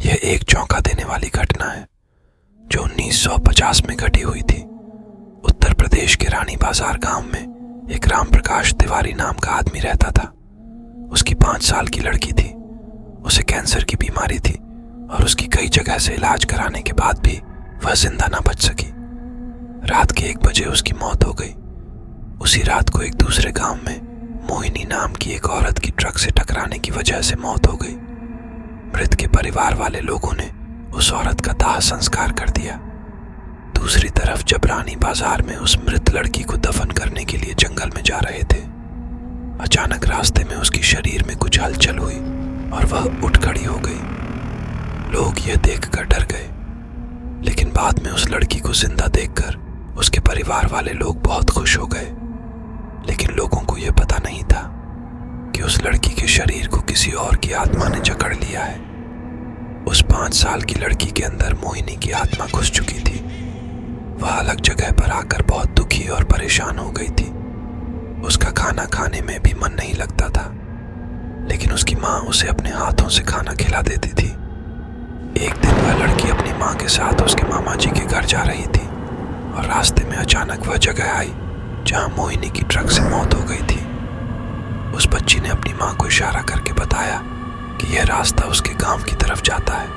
यह एक चौंका देने वाली घटना है जो 1950 में घटी हुई थी। उत्तर प्रदेश के रानी बाजार गांव में एक राम प्रकाश तिवारी नाम का आदमी रहता था। उसकी 5 साल की लड़की थी। उसे कैंसर की बीमारी थी और उसकी कई जगह से इलाज कराने के बाद भी वह जिंदा न बच सकी। रात के 1 बजे उसकी मौत हो गई। उसी रात को एक दूसरे गांव में मोहिनी नाम की एक औरत की ट्रक से टकराने की वजह से मौत हो गई। मृत के परिवार वाले लोगों ने उस औरत का दाह संस्कार कर दिया। दूसरी तरफ जब रानी बाजार में उस मृत लड़की को दफन करने के लिए जंगल में जा रहे थे, अचानक रास्ते में उसकी शरीर में कुछ हलचल हुई और वह उठ खड़ी हो गई। लोग यह देखकर डर गए, लेकिन बाद में उस लड़की को जिंदा देखकर उसके परिवार वाले लोग बहुत खुश हो गए। लेकिन लोगों को यह पता नहीं था कि उस लड़की के शरीर को किसी और की आत्मा ने जकड़ लिया है। उस 5 साल की लड़की के अंदर मोहिनी की आत्मा घुस चुकी थी। वह अलग जगह पर आकर बहुत दुखी और परेशान हो गई थी। उसका खाना खाने में भी मन नहीं लगता था, लेकिन उसकी माँ उसे अपने हाथों से खाना खिला देती थी। एक दिन वह लड़की अपनी माँ के साथ उसके मामा जी के घर जा रही थी और रास्ते में अचानक वह जगह आई जहाँ मोहिनी की ट्रक से मौत हो गई थी। उस बच्ची ने अपनी माँ को इशारा करके बताया कि यह रास्ता उसके गांव की तरफ जाता है।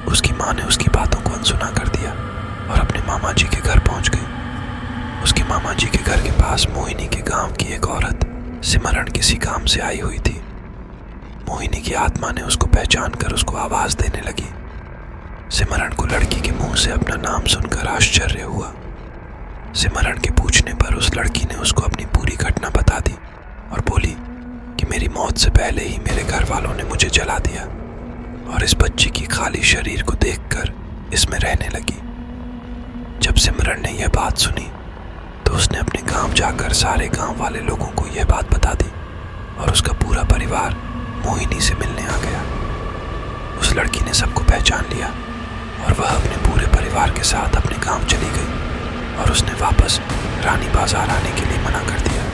उसकी माँ ने उसकी बातों को अनसुना कर दिया और अपने मामा जी के घर पहुंच गई। उसके मामा जी के घर के पास मोहिनी के गांव की एक औरत सिमरन किसी काम से आई हुई थी। मोहिनी की आत्मा ने उसको पहचान कर उसको आवाज देने लगी। सिमरन को लड़की के मुंह से अपना नाम सुनकर आश्चर्य हुआ। सिमरन के पूछने पर उस लड़की ने उसको अपनी पूरी घटना बता दी और बोली कि मेरी मौत से पहले ही मेरे घर वालों ने मुझे जला दिया और इस बच्ची की खाली शरीर को देखकर इसमें रहने लगी। जब सिमरन ने यह बात सुनी तो उसने अपने गांव जाकर सारे गांव वाले लोगों को यह बात बता दी और उसका पूरा परिवार मोहिनी से मिलने आ गया। उस लड़की ने सबको पहचान लिया और वह अपने पूरे परिवार के साथ अपने गांव चली गई और उसने वापस रानी बाजार आने के लिए मना कर दिया,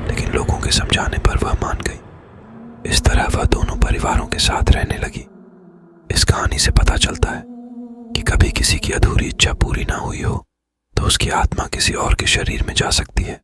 लेकिन लोगों के समझाने पर वह मान गई। इस तरह वह दोनों परिवारों के साथ रहने लगी। इस कहानी से पता चलता है कि कभी किसी की अधूरी इच्छा पूरी ना हुई हो तो उसकी आत्मा किसी और के शरीर में जा सकती है।